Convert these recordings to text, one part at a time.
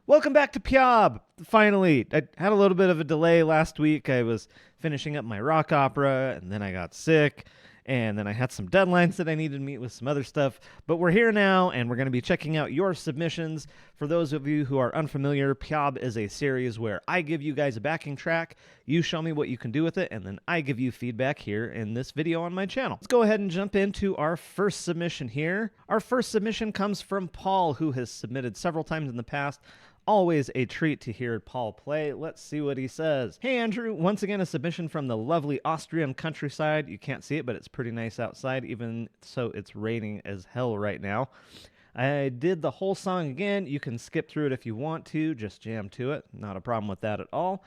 Welcome back to Pyob. Finally, I had a little bit of a delay last week. I was finishing up my rock opera, and then I got sick, and then I had some deadlines that I needed to meet with some other stuff. But we're here now, and we're going to be checking out your submissions. For those of you who are unfamiliar, Pyob is a series where I give you guys a backing track, you show me what you can do with it, and then I give you feedback here in this video on my channel. Let's go ahead and jump into our first submission here. Our first submission comes from Paul, who has submitted several times in the past. Always a treat to hear Paul play. Let's see what he says. Hey, Andrew. Once again, a submission from the lovely Austrian countryside. You can't see it, but it's pretty nice outside, even so it's raining as hell right now. I did the whole song again. You can skip through it if you want to. Just jam to it. Not a problem with that at all.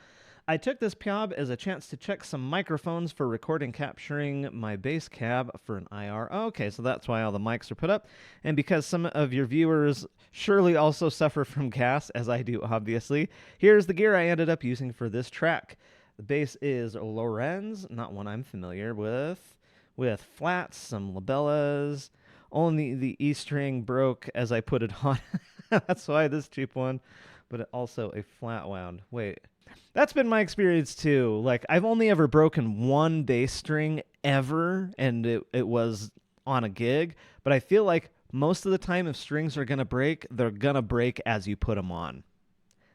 I took this Pyob as a chance to check some microphones for recording capturing my bass cab for an IR. Okay, so that's why all the mics are put up. And because some of your viewers surely also suffer from gas, as I do obviously, here's the gear I ended up using for this track. The bass is Lorenz, not one I'm familiar with flats, some labellas. Only the E string broke as I put it on. That's why this cheap one, but also a flat wound. Wait. That's been my experience too. Like, I've only ever broken one bass string ever, and it was on a gig. But I feel like most of the time, if strings are going to break, they're going to break as you put them on.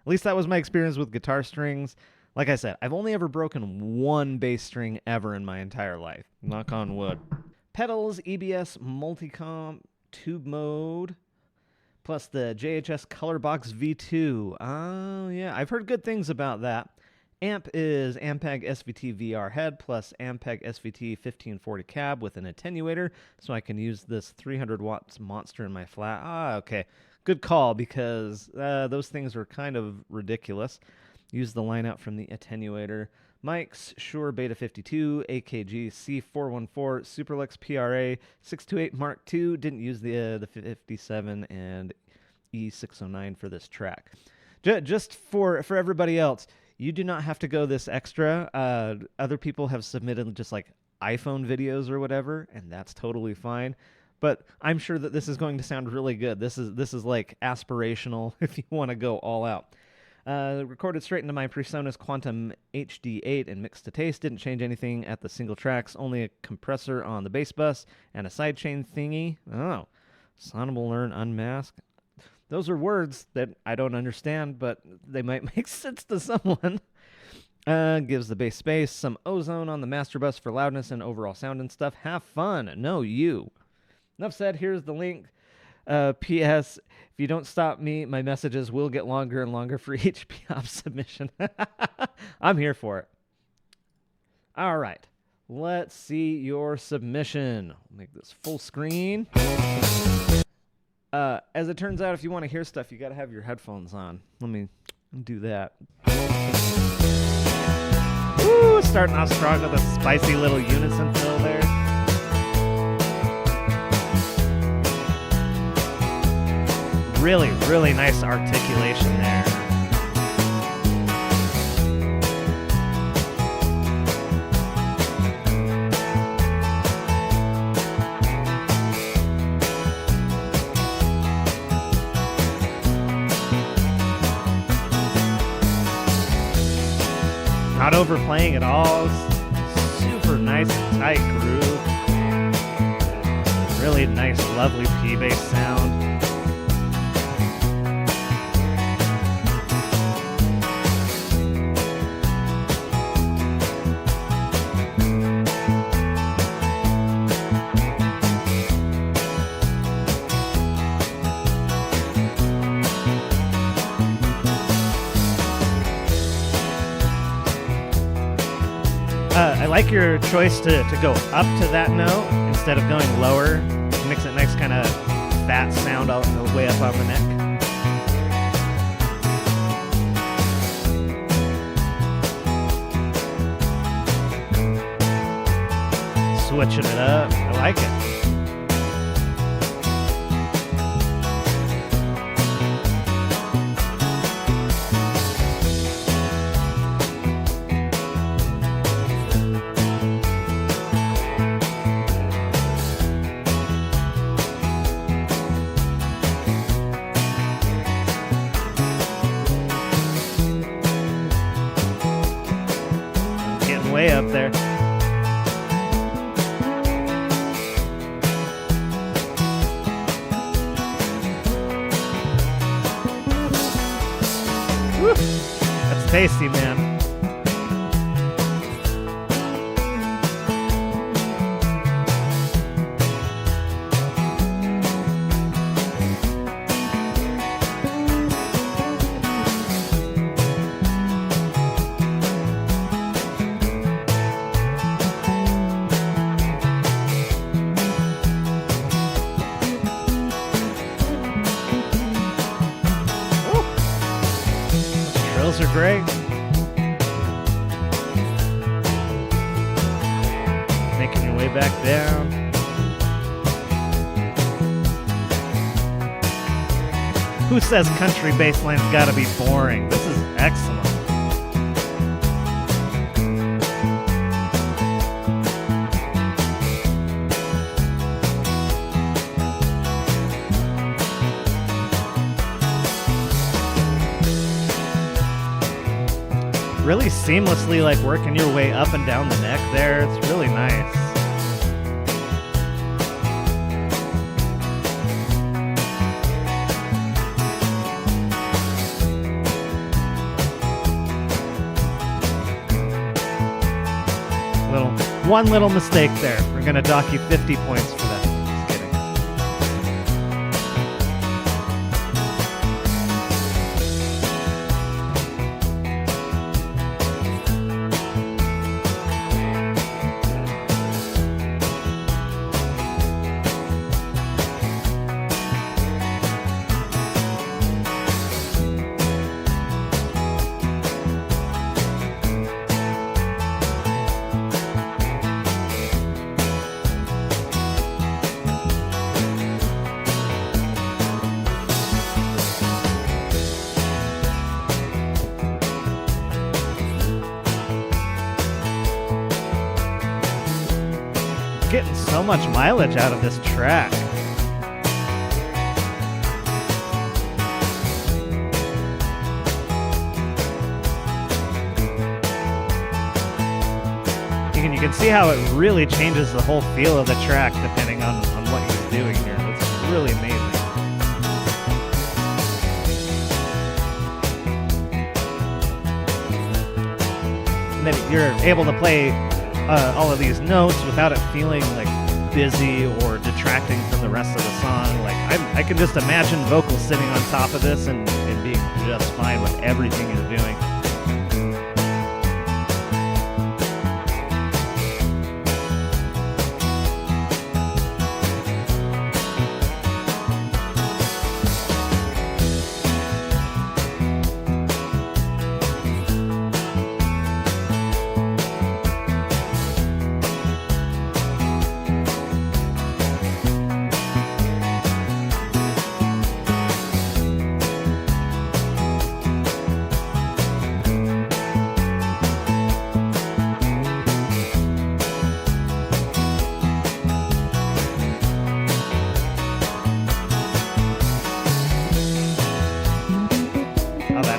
At least that was my experience with guitar strings. Like I said, I've only ever broken one bass string ever in my entire life. Knock on wood. Pedals, EBS, multicomp, tube mode. Plus the JHS Colorbox V2. Oh, yeah. I've heard good things about that. Amp is Ampeg SVT VR head plus Ampeg SVT 1540 cab with an attenuator, so I can use this 300 watts monster in my flat. Ah, okay. Good call, because those things are kind of ridiculous. Use the line out from the attenuator. Mics, Shure Beta 52, AKG C414, Superlux PRA 628 Mark II. Didn't use the 57 and E609 for this track. Just for everybody else, you do not have to go this extra. Other people have submitted just like iPhone videos or whatever, and that's totally fine. But I'm sure that this is going to sound really good. This is like aspirational if you want to go all out. Recorded straight into my PreSonus Quantum HD8 and mixed to taste. Didn't change anything at the single tracks, only a compressor on the bass bus and a sidechain thingy. Oh, Sonable Learn Unmask. Those are words that I don't understand, but they might make sense to someone. Gives the bass space, some ozone on the master bus for loudness and overall sound and stuff. Have fun. No, you. Enough said. Here's the link. P.S. If you don't stop me, my messages will get longer and longer for each Pyob submission. I'm here for it. All right. Let's see your submission. I'll make this full screen. As it turns out, if you want to hear stuff, you got to have your headphones on. Let me do that. Woo! Starting off strong with a spicy little unison fill there. Really, really nice articulation there. Not overplaying at all. Super nice and tight groove. Really nice, lovely P-bass sound. I like your choice to go up to that note instead of going lower. It makes it nice kind of fat sound all the way up on the neck. Switching it up. I like it. delay up there. Woo. That's tasty, man. Are great. Making your way back down. Who says country bassline's gotta be boring? This is excellent. Really seamlessly, like, working your way up and down the neck there. It's really nice. One little mistake there. We're gonna dock you 50 points for that. Just kidding. Getting so much mileage out of this track. You can see how it really changes the whole feel of the track depending on what he's doing here. It's really amazing. And then you're able to play all of these notes without it feeling like busy or detracting from the rest of the song. Like I can just imagine vocals sitting on top of this and being just fine with everything you're doing.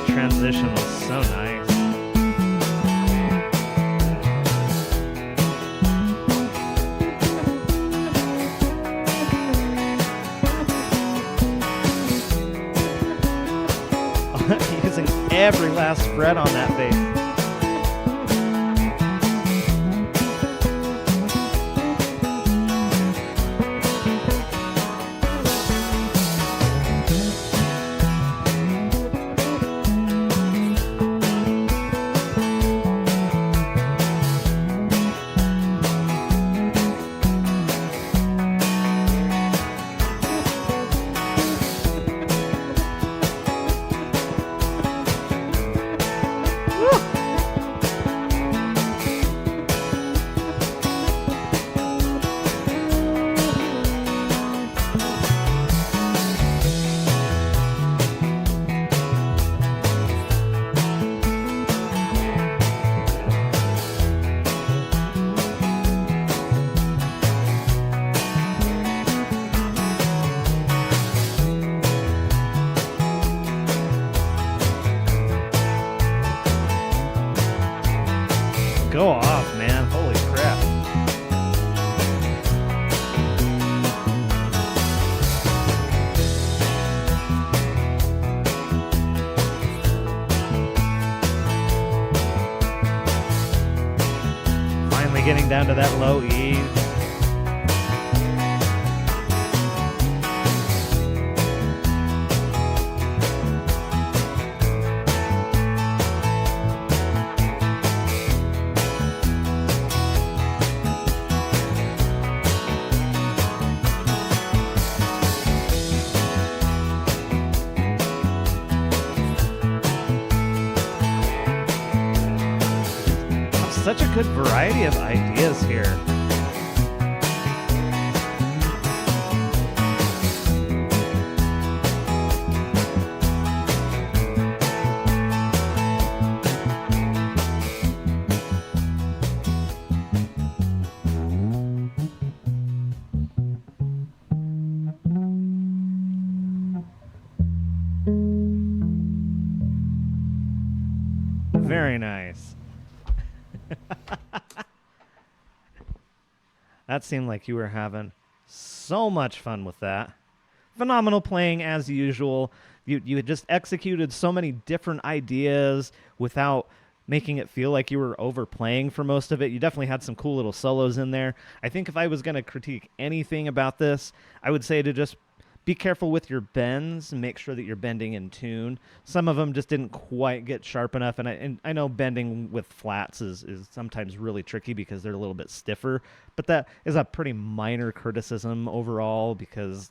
Transition was so nice. Using every last fret on that bass. Go off, man. getting down to that low E. Such a good variety of ideas here. Very nice. That seemed like you were having so much fun with that. Phenomenal playing as usual. You had just executed so many different ideas without making it feel like you were overplaying for most of it. You definitely had some cool little solos in there. I think if I was going to critique anything about this, I would say to just be careful with your bends and make sure that you're bending in tune. Some of them just didn't quite get sharp enough, and I know bending with flats is sometimes really tricky because they're a little bit stiffer, but that is a pretty minor criticism overall because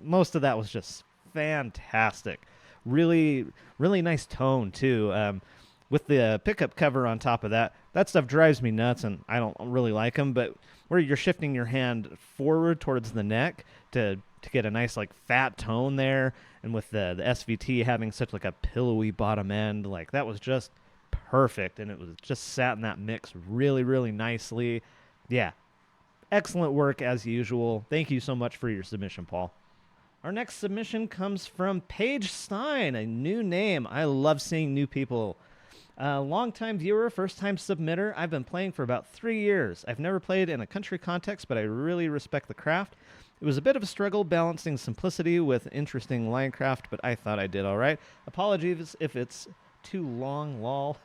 most of that was just fantastic. Really, really nice tone, too. With the pickup cover on top of that stuff drives me nuts, and I don't really like them, but where you're shifting your hand forward towards the neck to get a nice like fat tone there, and with the SVT having such like a pillowy bottom end, like that was just perfect, and it was just sat in that mix really, really nicely. Yeah, excellent work as usual. Thank you so much for your submission, Paul. Our next submission comes from Paige Stein, a new name. I love seeing new people. Long-time viewer, first-time submitter. I've been playing for about 3 years. I've never played in a country context, but I really respect the craft. It was a bit of a struggle balancing simplicity with interesting line craft, but I thought I did all right. Apologies if it's too long, lol.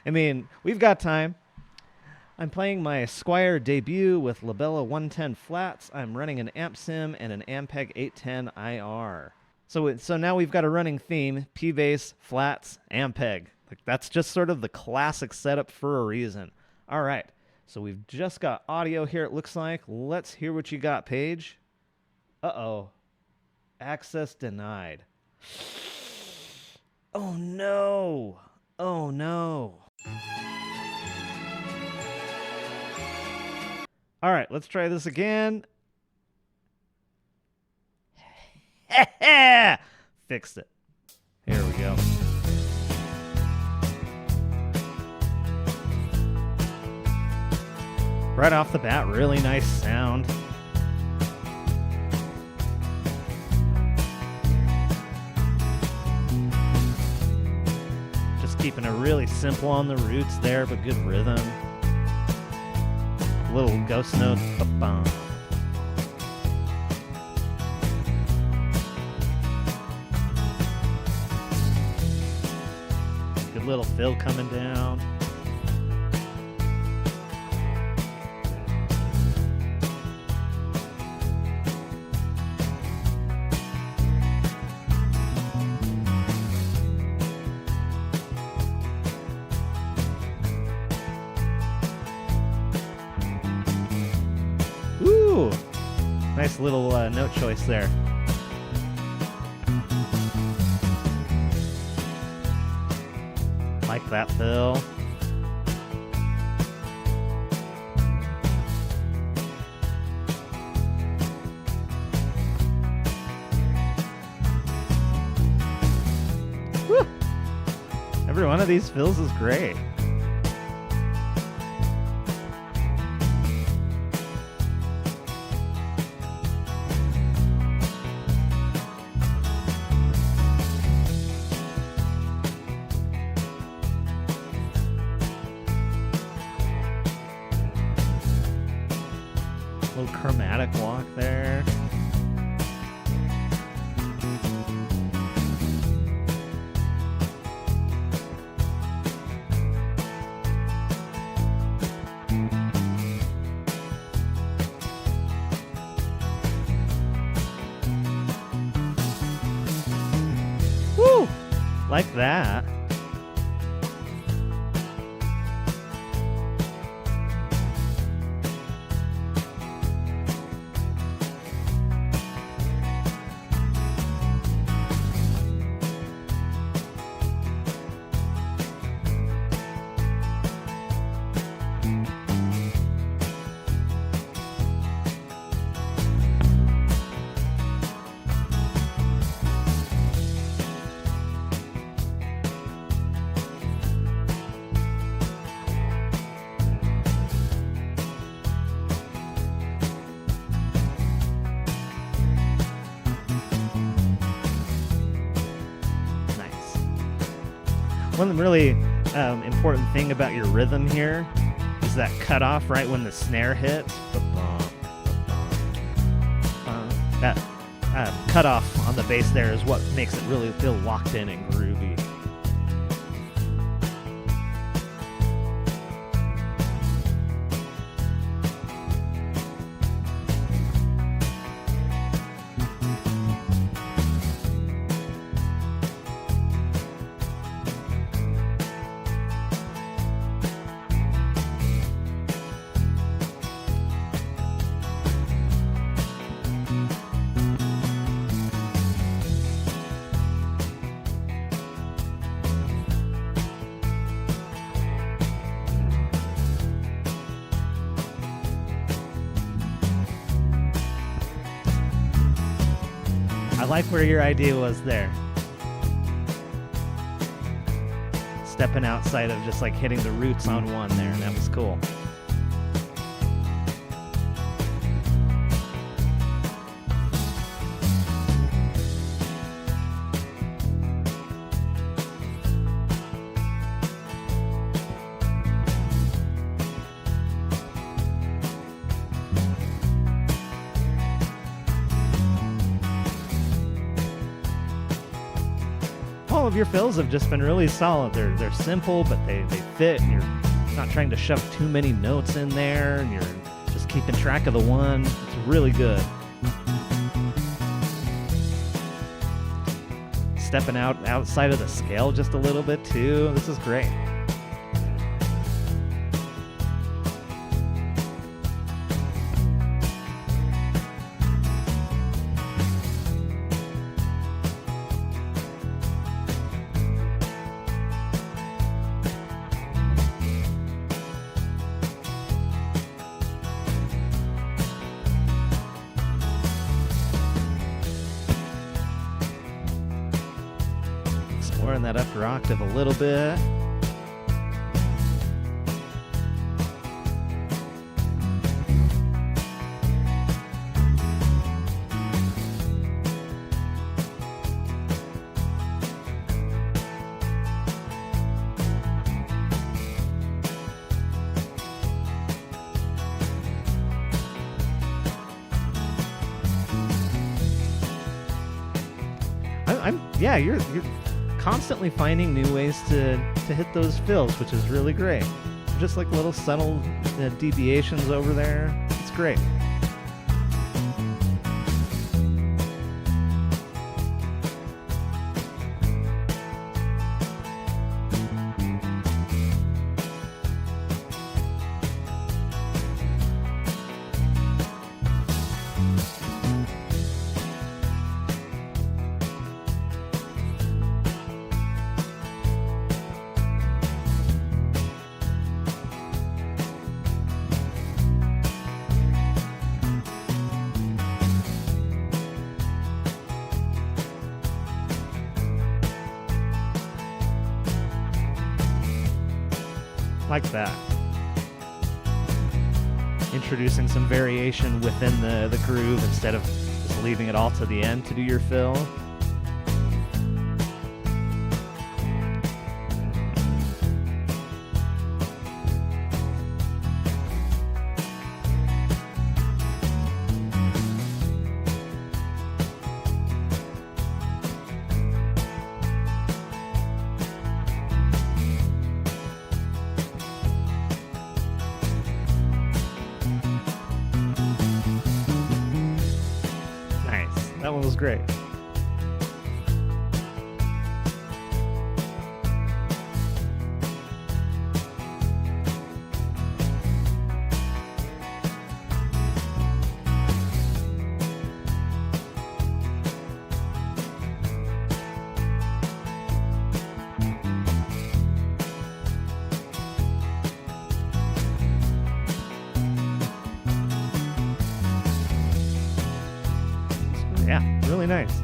I mean, we've got time. I'm playing my Squire debut with Labella 110 flats. I'm running an amp sim and an Ampeg 810 IR. So now we've got a running theme: P-bass, flats, Ampeg. Like that's just sort of the classic setup for a reason. All right. So we've just got audio here, it looks like. Let's hear what you got, Paige. Uh-oh. Access denied. Oh, no. Oh, no. All right, let's try this again. Fixed it. Here we go. Right off the bat, really nice sound. Just keeping it really simple on the roots there, but good rhythm. Little ghost notes. Ba-bum. Good little fill coming down. Nice little note choice there. Like that fill. Woo! Every one of these fills is great. Little chromatic walk there. Like that. One really important thing about your rhythm here is that cutoff right when the snare hits. That cutoff on the bass there is what makes it really feel locked in and groovy. I like where your idea was there. Stepping outside of just like hitting the roots on one there, and that was cool. All of your fills have just been really solid. They're simple, but they fit, and you're not trying to shove too many notes in there, and you're just keeping track of the one. It's really good. Stepping outside of the scale just a little bit too. This is great. Exploring that upper octave a little bit. Yeah, you're constantly finding new ways to hit those fills, which is really great. Just like little subtle deviations over there. It's great. Like that. Introducing some variation within the groove instead of just leaving it all to the end to do your fill. That one was great. really nice.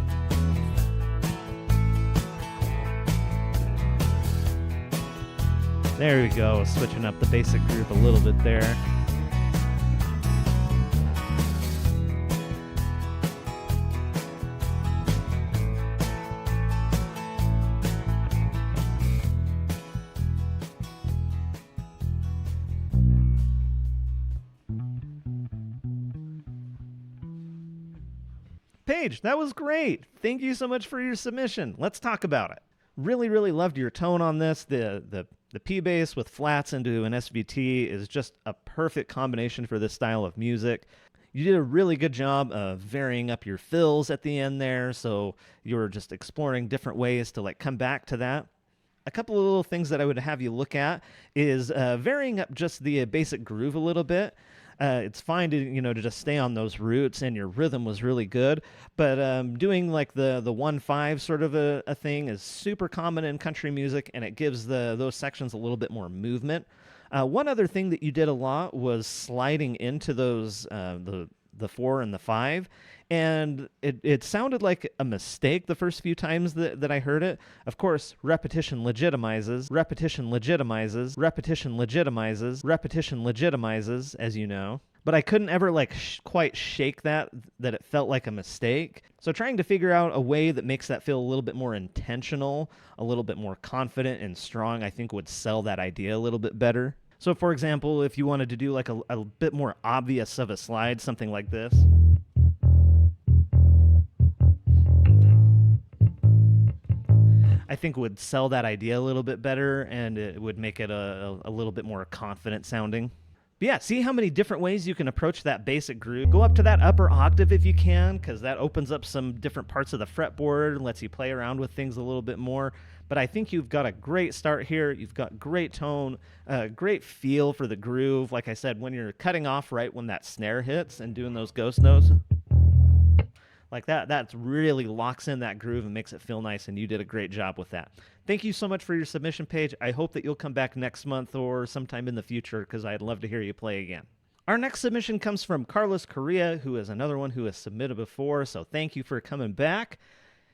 There we go, switching up the basic groove a little bit there. Paige, that was great. Thank you so much for your submission. Let's talk about it. Really, really loved your tone on this. The P bass with flats into an SVT is just a perfect combination for this style of music. You did a really good job of varying up your fills at the end there, so you were just exploring different ways to come back to that. A couple of little things that I would have you look at is varying up just the basic groove a little bit. It's fine to just stay on those roots, and your rhythm was really good. But doing the 1/5 sort of a thing is super common in country music, and it gives those sections a little bit more movement. One other thing that you did a lot was sliding into those the 4 and the 5, and it sounded like a mistake the first few times that I heard it. Of course, repetition legitimizes, as you know. But I couldn't ever quite shake that it felt like a mistake. So trying to figure out a way that makes that feel a little bit more intentional, a little bit more confident and strong, I think would sell that idea a little bit better. So for example, if you wanted to do a bit more obvious of a slide, something like this. I think would sell that idea a little bit better, and it would make it a little bit more confident sounding. But yeah, see how many different ways you can approach that basic groove. Go up to that upper octave if you can, because that opens up some different parts of the fretboard and lets you play around with things a little bit more. But I think you've got a great start here. You've got great tone, great feel for the groove. Like I said, when you're cutting off right when that snare hits and doing those ghost notes, like that really locks in that groove and makes it feel nice, and you did a great job with that. Thank you so much for your submission, Paige. I hope that you'll come back next month or sometime in the future, because I'd love to hear you play again. Our next submission comes from Correa, who is another one who has submitted before, so thank you for coming back.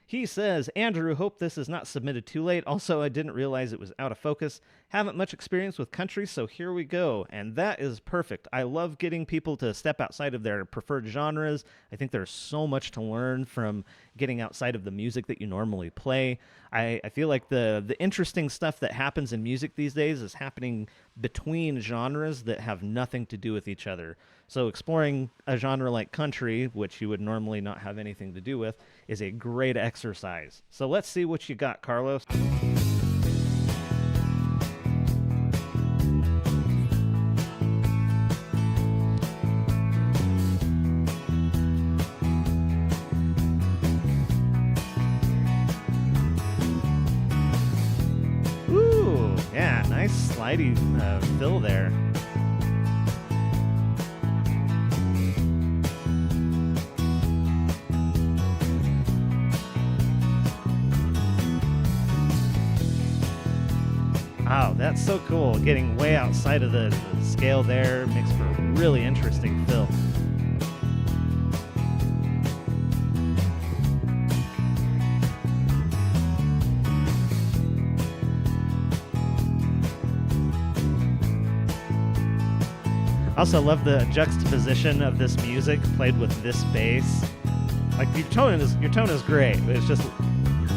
He says, Andrew, hope this is not submitted too late. Also, I didn't realize it was out of focus. Haven't much experience with country, so here we go. And that is perfect. I love getting people to step outside of their preferred genres. I think there's so much to learn from getting outside of the music that you normally play. I feel like the interesting stuff that happens in music these days is happening between genres that have nothing to do with each other. So exploring a genre like country, which you would normally not have anything to do with, is a great exercise. So let's see what you got, Carlos. Ooh, yeah, nice slidey fill there. Wow, that's so cool. Getting way outside of the scale there makes for a really interesting fill. I also love the juxtaposition of this music played with this bass. Like your tone is great, but it's just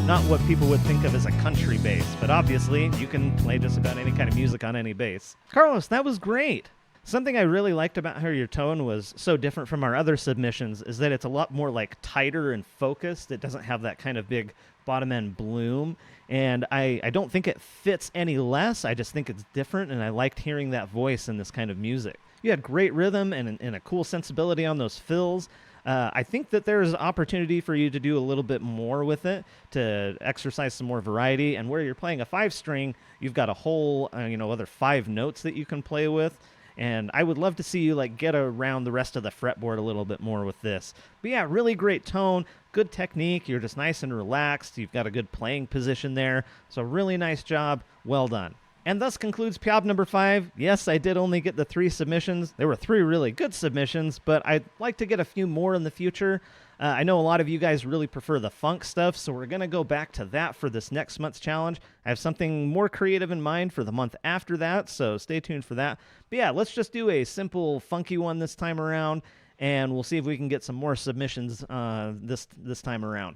not what people would think of as a country bass, but obviously you can play just about any kind of music on any bass. Carlos, that was great. Something I really liked about how your tone was so different from our other submissions is that it's a lot more tighter and focused. It doesn't have that kind of big bottom end bloom, and I don't think it fits any less. I just think it's different, and I liked hearing that voice in this kind of music. You had great rhythm and a cool sensibility on those fills. I think that there's opportunity for you to do a little bit more with it, to exercise some more variety. And where you're playing a 5-string, you've got a whole, other 5 notes that you can play with. And I would love to see you get around the rest of the fretboard a little bit more with this. But yeah, really great tone, good technique. You're just nice and relaxed. You've got a good playing position there. So really nice job. Well done. And thus concludes P.O.B. number 5. Yes, I did only get the 3 submissions. There were 3 really good submissions, but I'd like to get a few more in the future. I know a lot of you guys really prefer the funk stuff, so we're going to go back to that for this next month's challenge. I have something more creative in mind for the month after that, so stay tuned for that. But yeah, let's just do a simple funky one this time around, and we'll see if we can get some more submissions this time around.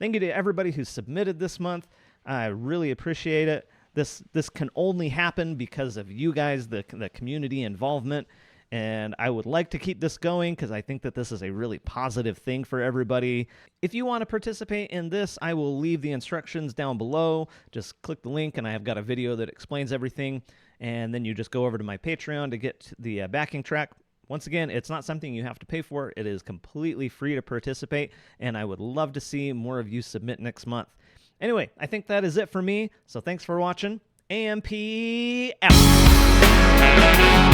Thank you to everybody who submitted this month. I really appreciate it. This can only happen because of you guys, the community involvement. And I would like to keep this going because I think that this is a really positive thing for everybody. If you want to participate in this, I will leave the instructions down below. Just click the link and I have got a video that explains everything. And then you just go over to my Patreon to get the backing track. Once again, it's not something you have to pay for. It is completely free to participate. And I would love to see more of you submit next month. Anyway, I think that is it for me. So thanks for watching. AMP out.